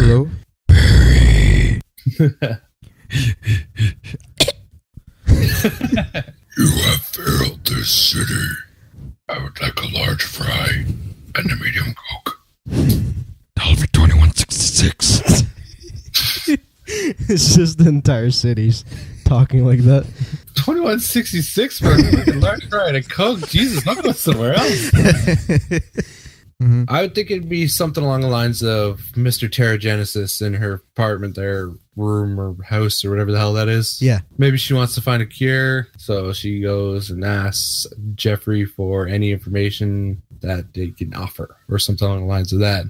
Hello? Barry. You have failed this city. I would like a large fry and a medium Coke. $1 for 21.66. It's just the entire city's talking like that. 21.66 for a large fry and a Coke. Jesus, I'll go somewhere else. Mm-hmm. I would think it'd be something along the lines of Mr. Terragenesis in her apartment there, room or house or whatever the hell that is. Yeah. Maybe she wants to find a cure, so she goes and asks Jeffrey for any information that they can offer or something along the lines of that.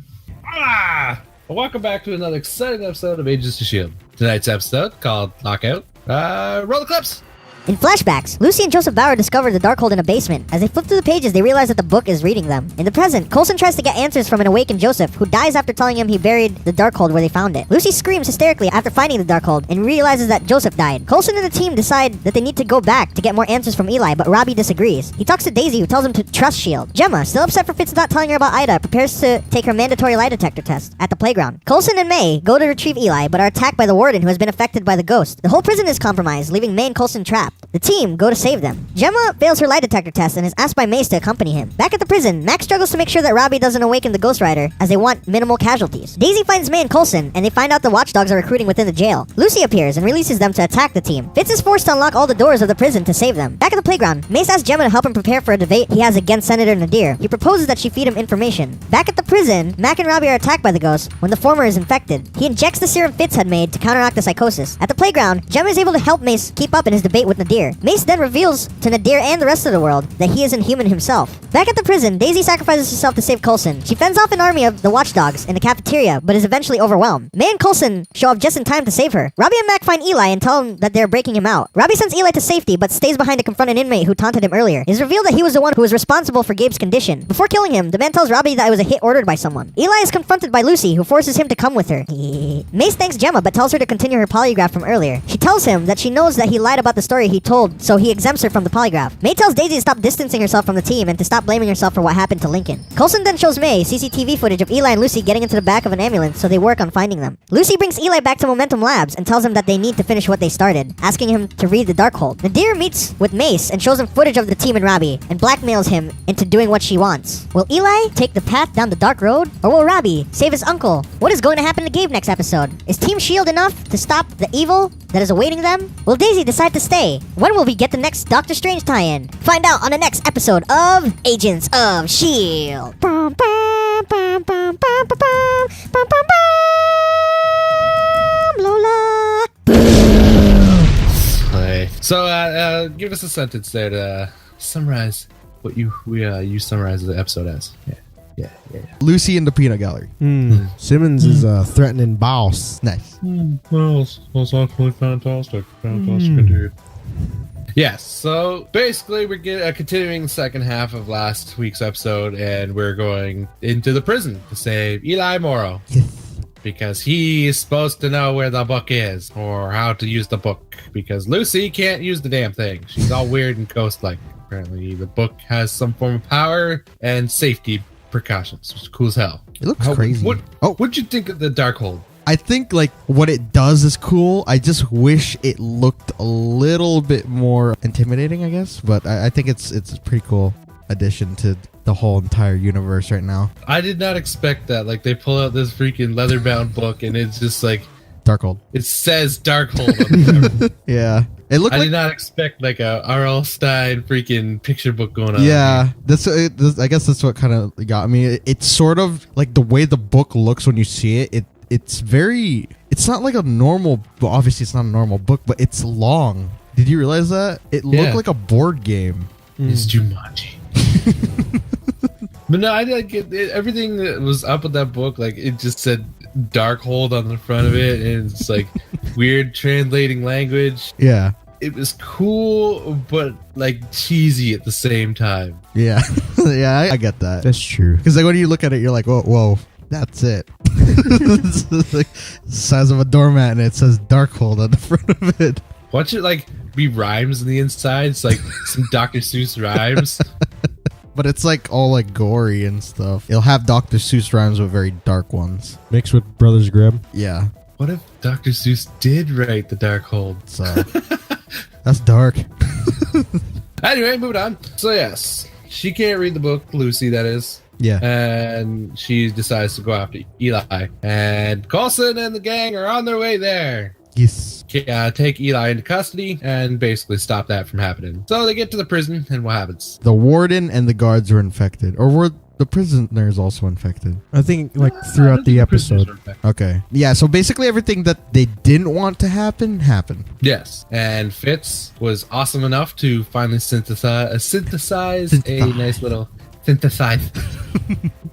Welcome back to another exciting episode of Agents of S.H.I.E.L.D. Tonight's episode, called Lockout. Roll the clips! In flashbacks, Lucy and Joseph Bauer discover the Darkhold in a basement. As they flip through the pages, they realize that the book is reading them. In the present, Coulson tries to get answers from an awakened Joseph, who dies after telling him he buried the Darkhold where they found it. Lucy screams hysterically after finding the Darkhold and realizes that Joseph died. Coulson and the team decide that they need to go back to get more answers from Eli, but Robbie disagrees. He talks to Daisy, who tells him to trust S.H.I.E.L.D. Gemma, still upset for Fitz not telling her about Ida, prepares to take her mandatory lie detector test at the playground. Coulson and May go to retrieve Eli, but are attacked by the warden, who has been affected by the ghost. The whole prison is compromised, leaving May and Coulson trapped. The team go to save them. Gemma fails her lie detector test and is asked by Mace to accompany him. Back at the prison, Max struggles to make sure that Robbie doesn't awaken the Ghost Rider, as they want minimal casualties. Daisy finds May and Coulson, and they find out the watchdogs are recruiting within the jail. Lucy appears and releases them to attack the team. Fitz is forced to unlock all the doors of the prison to save them. Back at the playground, Mace asks Gemma to help him prepare for a debate he has against Senator Nadir. He proposes that she feed him information. Back at the prison, Mac and Robbie are attacked by the ghost when the former is infected. He injects the serum Fitz had made to counteract the psychosis. At the playground, Gemma is able to help Mace keep up in his debate with Nadir. Mace then reveals to Nadir and the rest of the world that he isn't human himself. Back at the prison, Daisy sacrifices herself to save Coulson. She fends off an army of the watchdogs in the cafeteria, but is eventually overwhelmed. May and Coulson show up just in time to save her. Robbie and Mac find Eli and tell him that they're breaking him out. Robbie sends Eli to safety, but stays behind to confront an inmate who taunted him earlier. It is revealed that he was the one who was responsible for Gabe's condition. Before killing him, the man tells Robbie that it was a hit ordered by someone. Eli is confronted by Lucy, who forces him to come with her. Mace thanks Gemma, but tells her to continue her polygraph from earlier. She tells him that she knows that he lied about the story he told, so he exempts her from the polygraph. May tells Daisy to stop distancing herself from the team and to stop blaming herself for what happened to Lincoln. Coulson then shows May CCTV footage of Eli and Lucy getting into the back of an ambulance, so they work on finding them. Lucy brings Eli back to Momentum Labs and tells him that they need to finish what they started, asking him to read the Darkhold. Nadir meets with Mace and shows him footage of the team and Robbie, and blackmails him into doing what she wants. Will Eli take the path down the dark road, or will Robbie save his uncle? What is going to happen to Gabe next episode? Is Team S.H.I.E.L.D. enough to stop the evil that is awaiting them? Will Daisy decide to stay? When will we get the next Doctor Strange tie-in? Find out on the next episode of Agents of S.H.I.E.L.D. Lola. So, give us a sentence there to summarize what you summarize the episode as. Yeah. Lucy in the peanut gallery. Simmons is a threatening boss. Nice. Well, that's actually fantastic. Indeed. Yes, so basically we're continuing the second half of last week's episode, and we're going into the prison to save Eli Morrow. Because he is supposed to know where the book is, or how to use the book, because Lucy can't use the damn thing. She's all weird and ghost-like. Apparently the book has some form of power and safety precautions, which is cool as hell. It looks crazy. What'd you think of the Darkhold? I think like what it does is cool. I just wish it looked a little bit more intimidating, I guess. But I think it's a pretty cool addition to the whole entire universe right now. I did not expect that. Like, they pull out this freaking leather-bound book, and it's just like Darkhold. It says Darkhold on the cover. Yeah. I did not expect like a R.L. Stein freaking picture book going on. Yeah, I guess that's what kind of got me. It's sort of like the way the book looks when you see it. It's not like a normal. Well, obviously it's not a normal book, but it's long. Did you realize that? It looked like a board game. It's Jumanji. But no, I did get everything that was up with that book. Like, it just said Darkhold on the front of it, and it's like weird translating language. Yeah. It was cool, but like cheesy at the same time. Yeah. Yeah, I get that. That's true. Because like when you look at it, you're like, whoa, that's it. It's like the size of a doormat, and it says Darkhold on the front of it. Watch it like be rhymes on the inside. It's like some Dr. Seuss rhymes. But it's like all like gory and stuff. It'll have Dr. Seuss rhymes with very dark ones. Mixed with Brothers Grimm. Yeah. What if Dr. Seuss did write the Darkhold? So that's dark. Anyway, moving on. So yes, she can't read the book, Lucy, that is. Yeah. And she decides to go after Eli. And Coulson and the gang are on their way there. Yes. Take Eli into custody and basically stop that from happening. So they get to the prison, and what happens? The warden and the guards are infected. Or were the prisoners also infected? I think like throughout the episode. Okay. Yeah, so basically everything that they didn't want to happen, happened. Yes. And Fitz was awesome enough to finally synthesize a nice little... Synthesize.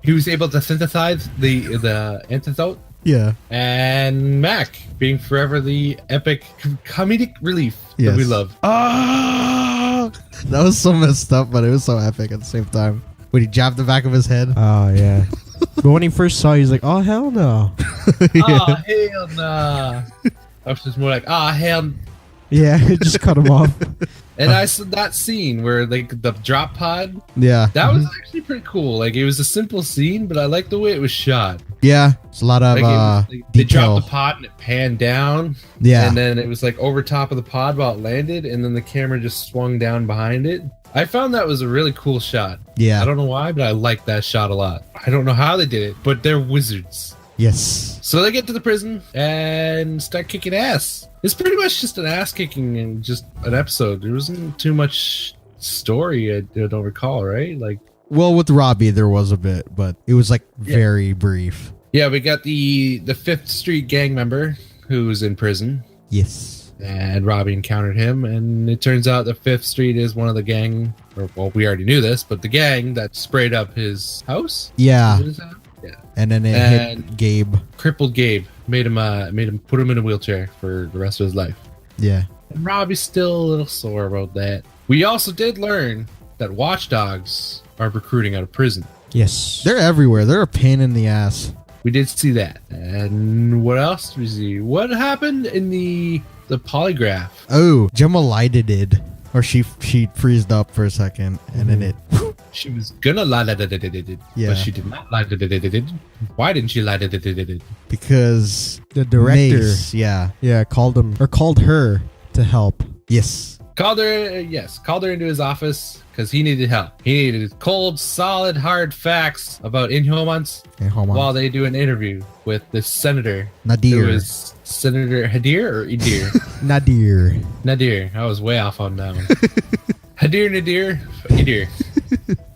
He was able to synthesize the antidote. Yeah. And Mac being forever the epic comedic relief that we love. Ah! That was so messed up, but it was so epic at the same time. When he jabbed the back of his head. Oh, yeah. But when he first saw it, he's like, oh, hell no. Oh, hell nah. I was just more like, hell. Yeah, it just cut him off. And I saw that scene where like the drop pod. Yeah. That was actually pretty cool. Like it was a simple scene, but I like the way it was shot. Yeah. It's a lot of they detail. dropped the pod and it panned down. Yeah. And then it was like over top of the pod while it landed, and then the camera just swung down behind it. I found that was a really cool shot. Yeah. I don't know why, but I like that shot a lot. I don't know how they did it, but they're wizards. Yes. So they get to the prison and start kicking ass. It's pretty much just an ass kicking and just an episode. There wasn't too much story. I don't recall, right? Like, well, with Robbie there was a bit, but it was like very brief. Yeah, we got the 5th Street gang member who's in prison. Yes. And Robbie encountered him, and it turns out that 5th Street is one of the gang, or well, we already knew this, but the gang that sprayed up his house. Yeah. Is it his house? Yeah. And then it hit Gabe. Crippled Gabe. Made him put him in a wheelchair for the rest of his life. Yeah. And Robbie's still a little sore about that. We also did learn that watchdogs are recruiting out of prison. Yes. They're everywhere. They're a pain in the ass. We did see that. And what else did we see? What happened in the polygraph? Oh, Gemma lighted it. Or she freezed up for a second, and then it... She was gonna lie, but she did not lie. Why didn't she lie? Because the director, Mace, called him or called her to help. Yes. Called her into his office because he needed help. He needed cold, solid, hard facts about Inhumans while they do an interview with this senator. Nadir. Who is Senator Hadir or Edir? Nadir. I was way off on that one. Nadir, Edir.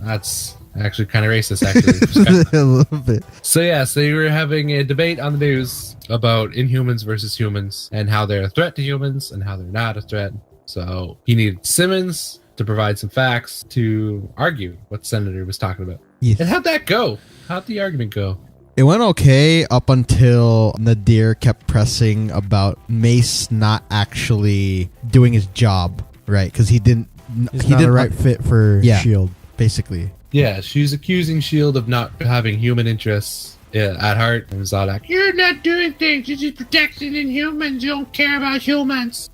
That's actually kind of racist, actually. A little bit. So yes, they were having a debate on the news about Inhumans versus humans and how they're a threat to humans and how they're not a threat. So he needed Simmons to provide some facts to argue what the senator was talking about. Yes. And how'd that go? How'd the argument go? It went okay up until Nadir kept pressing about Mace not actually doing his job right, because he didn't. He's not the right fit for S.H.I.E.L.D. Basically. Yeah, she's accusing S.H.I.E.L.D. of not having human interests at heart, and was all like, "You're not doing things. You're just protecting Inhumans. You don't care about humans."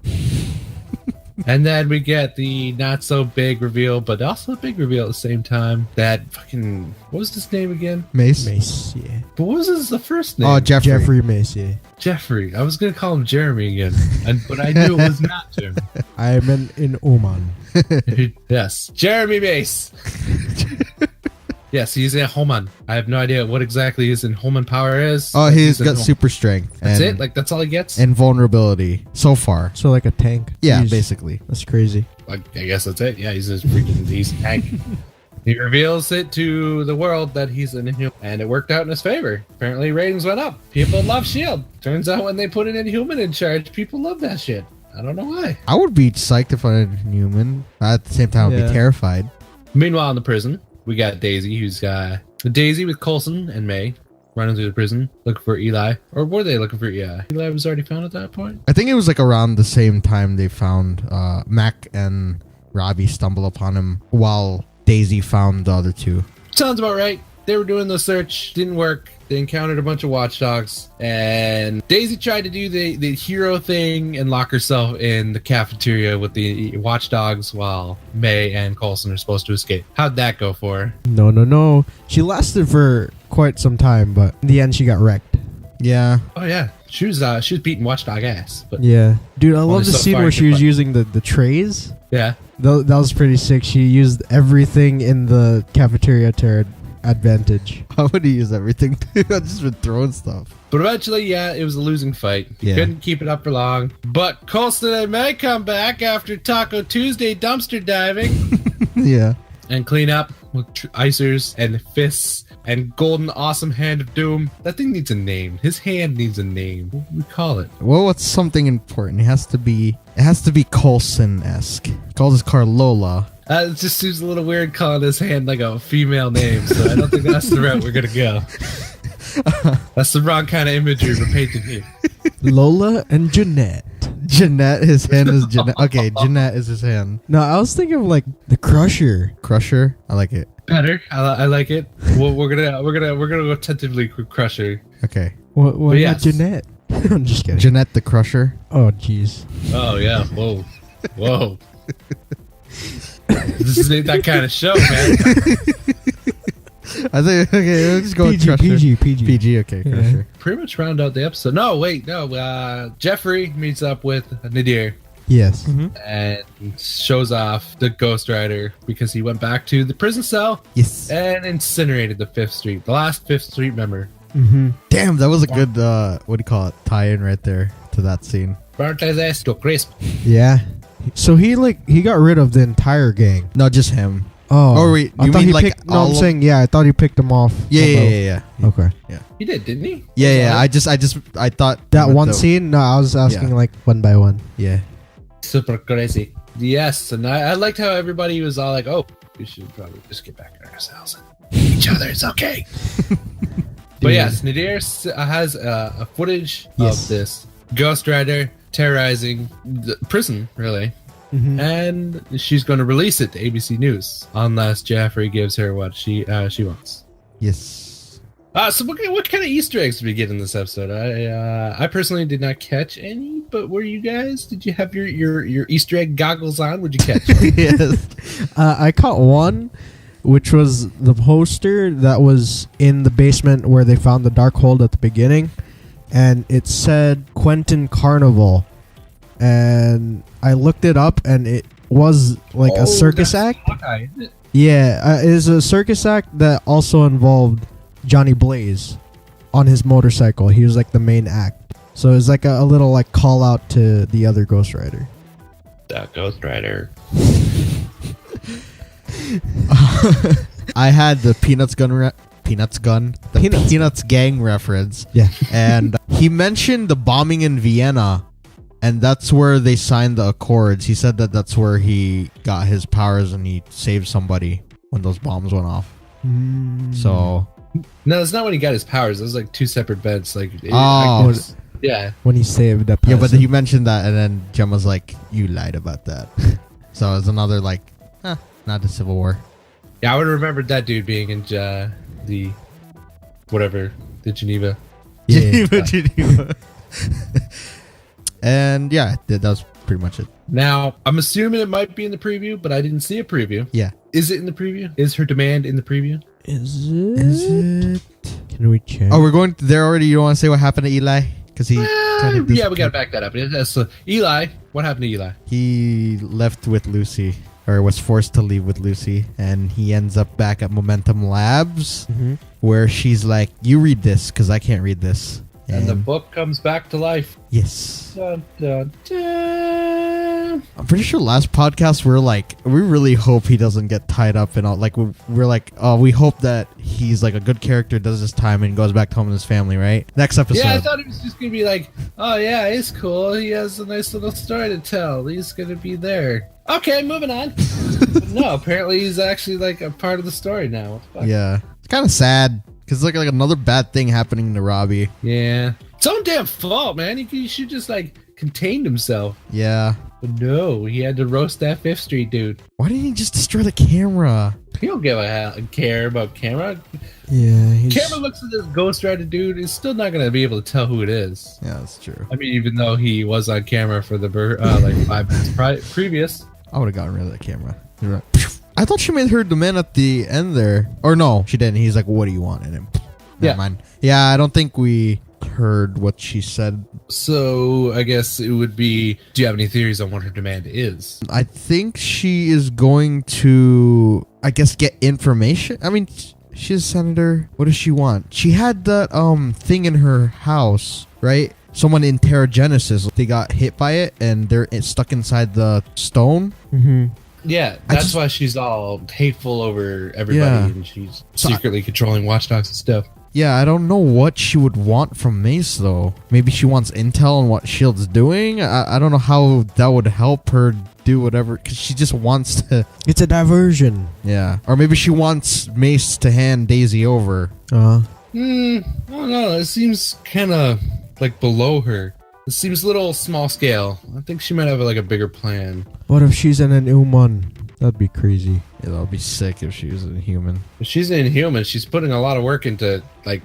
And then we get the not so big reveal, but also a big reveal at the same time. That fucking, what was his name again? Mace. Yeah. But what was the first name? Oh, Jeffrey Mace, yeah. Jeffrey. I was gonna call him Jeremy again, but I knew it was not Jeremy. I am in Oman. Yes, Jeremy Mace. Yes, he's a Homan. I have no idea what exactly his Homan power is. Oh, he's got super strength. That's it? Like, that's all he gets? And vulnerability so far. So like a tank. Yeah, basically. That's crazy. Like, I guess that's it. Yeah, he's a tank. He reveals it to the world that he's an Inhuman, and it worked out in his favor. Apparently, ratings went up. People love S.H.I.E.L.D. Turns out when they put an Inhuman in charge, people love that shit. I don't know why. I would be psyched if I had a human. At the same time, I'd be terrified. Meanwhile, in the prison, we got Daisy, who's got Daisy with Coulson and May running through the prison looking for Eli. Or were they looking for Eli? Eli was already found at that point? I think it was like around the same time they found Mac and Robbie stumble upon him while Daisy found the other two. Sounds about right. they were doing the search, didn't work. They encountered a bunch of watchdogs, and Daisy tried to do the hero thing and lock herself in the cafeteria with the watchdogs while May and Coulson are supposed to escape. How'd that go for her? No. She lasted for quite some time, but in the end, she got wrecked. Yeah. Oh yeah, she was beating watchdog ass. But Yeah. Dude, I love the so scene far where you she can was fight. using the trays. yeah, That was pretty sick. She used everything in the cafeteria to her advantage. How would he use everything? I've just been throwing stuff. but eventually, yeah, it was a losing fight. He Yeah. couldn't keep it up for long. But Coulson and May come back after Taco Tuesday dumpster diving. Yeah. And clean up with icers and fists and golden awesome hand of doom. That thing needs a name. His hand needs a name. What would we call it? Well, what's something important? It has to be Coulson-esque. He calls his car Lola. It just seems a little weird calling his hand like a female name, so I don't think that's the route we're gonna go. That's the wrong kind of imagery we're painting here. Lola and Jeanette. Jeanette, his hand is Jeanette. Okay, Jeanette is his hand. No, I was thinking of like the Crusher. Crusher, I like it. Better. I like it. Well, we're gonna go tentatively Crusher. Okay, What But yes. about Jeanette? I'm just kidding. Jeanette the Crusher. Oh, jeez. Oh yeah. Whoa. This ain't that kind of show, man. I think okay, let's just go with Crusher. PG. Okay, Yeah. Crusher. Pretty much round out the episode. No, wait, no. Jeffrey meets up with Nadir Yes. and shows off the Ghost Rider because he went back to the prison cell Yes. and incinerated the the last Fifth Street member. Damn, that was a good what do you call it? Tie-in right there to that scene. Burnt his ass to a crisp. Yeah. So he got rid of the entire gang. No, just him. Oh. Oh, wait, I you thought mean he like picked, no, all I'm of- saying, yeah, I thought he picked them off. Yeah. Okay. He did, didn't he? Yeah. I thought That with one the- scene? No, I was asking Yeah. like one by one. Yeah. Super crazy. Yes, and I liked how everybody was all like, "Oh, we should probably just get back in our cells and each other. It's okay." But yes, Nadir has a footage Yes. of this Ghost Rider terrorizing the prison, really, and she's going to release it to ABC News unless Jeffrey gives her what she wants. Yes. So what kind of Easter eggs did we get in this episode? I personally did not catch any, but were you guys? Did you have your Easter egg goggles on? Would you catch? Yes. I caught one, which was the poster that was in the basement where they found the Darkhold at the beginning, and it said Quentin Carnival, and I looked it up, and it was like a circus that's act. Hawkeye, isn't it? Yeah, it is a circus act that also involved Johnny Blaze on his motorcycle. He was like the main act, so it was like a little like call out to the other Ghost Rider. The Ghost Rider. I had the Peanuts gang reference. Yeah. And he mentioned the bombing in Vienna, and that's where they signed the Accords. He said that that's where he got his powers and he saved somebody when those bombs went off. So, No, it's not when he got his powers. Those like two separate beds. Like, Oh. yeah. When he saved the yeah, but peasant. he mentioned that, and then Gemma's like, "You lied about that." So it's another like, not the Civil War. Yeah, I would have remembered that dude being in the Geneva. Yeah. Geneva. And yeah, that was pretty much it. Now, I'm assuming it might be in the preview, but I didn't see a preview. Yeah. Is it in the preview? Is her demand in the preview? Is it? Can we check? Oh, we're going there already. You don't want to say what happened to Eli? Because he kind of Yeah, we gotta back that up. So, Eli, what happened to Eli? He left with Lucy, or was forced to leave with Lucy, and he ends up back at Momentum Labs, where she's like, "You read this, because I can't read this." And the book comes back to life. Yes. Dun, dun, dun. I'm pretty sure last podcast we're like, we really hope he doesn't get tied up and all. Like we're like, oh, we hope that he's like a good character, does his time, and goes back home with his family. Right? Next episode. Yeah, I thought it was just gonna be like, oh yeah, he's cool. He has a nice little story to tell. He's gonna be there. Okay, moving on. But no, apparently he's actually like a part of the story now. What the fuck? Yeah. It's kind of sad because like another bad thing happening to Robbie. Yeah. It's own damn fault, man. You should just like contained himself. Yeah. But no, he had to roast that Fifth Street dude. Why didn't he just destroy the camera? He don't give a care about camera. Yeah. Camera looks at this Ghost Rider dude. Is still not gonna be able to tell who it is. Yeah, that's true. I mean, even though he was on camera for the like 5 minutes previous. I would have gotten rid of that camera. You're right. I thought she made her demand at the end there. Or no, she didn't. He's like, what do you want? And then, never mind. Yeah, I don't think we heard what she said. So I guess it would be, do you have any theories on what her demand is? I think she is going to, I guess, get information. I mean, she's a senator. What does she want? She had that thing in her house, right? Someone in Terragenesis, they got hit by it and they're stuck inside the stone. Mm-hmm. Yeah, that's why she's all hateful over everybody, and she's secretly controlling watchdogs and stuff. Yeah, I don't know what she would want from Mace, though. Maybe she wants intel on what S.H.I.E.L.D's doing. I don't know how that would help her do whatever, because she just wants to... It's a diversion. Yeah. Or maybe she wants Mace to hand Daisy over. Uh-huh. I don't know. It seems kind of like below her. It seems a little small scale. I think she might have like a bigger plan. What if she's an Inhuman? That'd be crazy. Yeah, that would be sick if she was a human. If she's an Inhuman, she's putting a lot of work into like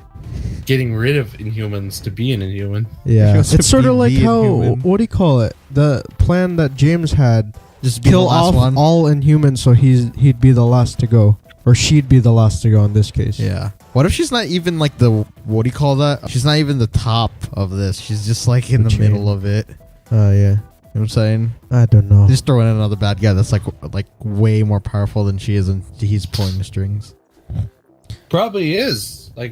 getting rid of Inhumans to be an Inhuman. Yeah. She wants to It's sort of be like the how, Inhuman. what do you call it? The plan that James had, Just be the kill last off one. all Inhumans so he'd be the last to go. Or she'd be the last to go in this case. Yeah. What if she's not even like the... What do you call that? She's not even the top of this. She's just like in the chain. middle of it. Oh, yeah. You know what I'm saying? I don't know. Just throw in another bad guy that's like way more powerful than she is, and he's pulling the strings. Probably is. Like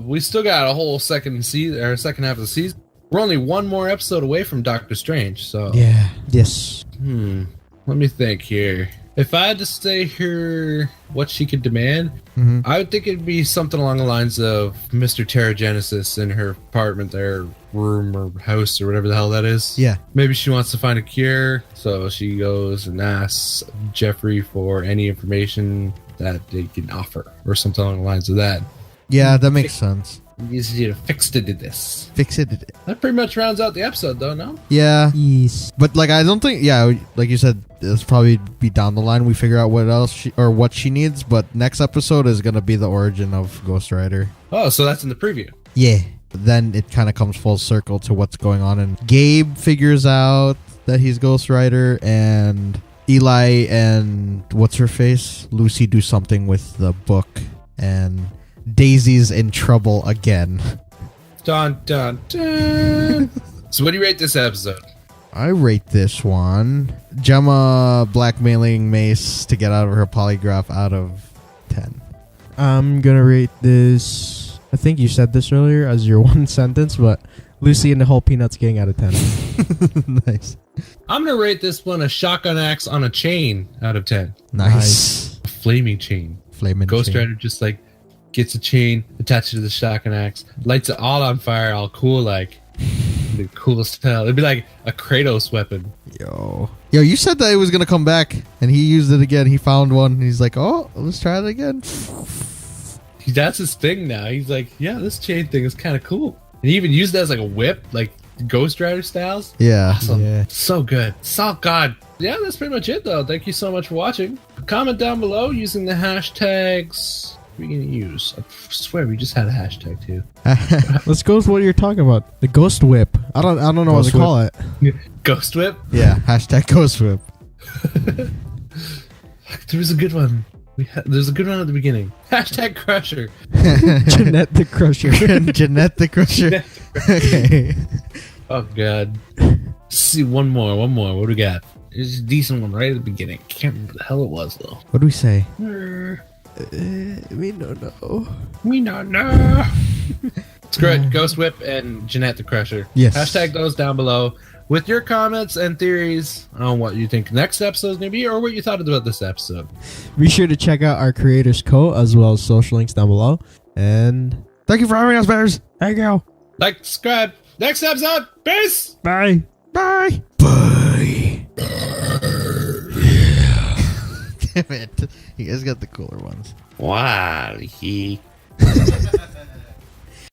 we still got a whole second half of the season. We're only one more episode away from Doctor Strange, so Yeah. Yes. Let me think here. If I had to say her what she could demand, Mhm. I would think it'd be something along the lines of Mr. Terragenesis in her apartment there, room or house or whatever the hell that is. Yeah. Maybe she wants to find a cure, so she goes and asks Jeffrey for any information that they can offer or something along the lines of that. Yeah, that makes sense. You need to fix this. Fix it. That pretty much rounds out the episode, though, no? Yeah. Yes. But like, I don't think, yeah, like you said, it's probably be down the line. We figure out what else what she needs. But next episode is going to be the origin of Ghost Rider. Oh, so that's in the preview. Yeah. Then it kind of comes full circle to what's going on. And Gabe figures out that he's Ghost Rider, and Eli and what's her face? Lucy do something with the book, and Daisy's in trouble again. Dun, dun, dun. So what do you rate this episode? I rate this one, Gemma blackmailing Mace to get out of her polygraph, out of 10. I'm gonna rate this, I think you said this earlier as your one sentence, but Lucy and the whole Peanuts gang out of 10. Nice. I'm going to rate this one a shotgun axe on a chain out of 10. Nice. A flaming chain. Flaming Ghost chain. Rider just like gets a chain, attached to the shotgun axe, lights it all on fire, all cool like. The coolest hell. It'd be like a Kratos weapon. Yo, you said that it was going to come back, and he used it again. He found one, and he's like, oh, let's try it again. That's his thing now. He's like, yeah, this chain thing is kind of cool. And he even used it as like a whip, like Ghost Rider styles. Yeah. Awesome. Yeah. So good. So God. Yeah, that's pretty much it though. Thank you so much for watching. Comment down below using the hashtags we're going to use. I swear we just had a hashtag too. Let's go with what you're talking about. The Ghost Whip. I don't know Ghost what to call it. Ghost Whip? Yeah, hashtag Ghost Whip. There was a good one. There's a good one at the beginning. Hashtag Crusher. Jeanette the Crusher. Jeanette the Crusher. Okay. Oh God. Let's see one more. What do we got? It's a decent one right at the beginning. Can't remember the hell it was though. What do we say? We don't know. We don't know. Screw it. Ghost Whip and Jeanette the Crusher. Yes. Hashtag those down below with your comments and theories on what you think next episode is going to be or what you thought about this episode. Be sure to check out our creators' code as well as social links down below. And Thank you for having us, Bears. there you go. Like, subscribe. Next episode. Peace. Bye. Bye. Bye. Damn it. You guys got the cooler ones. Wow.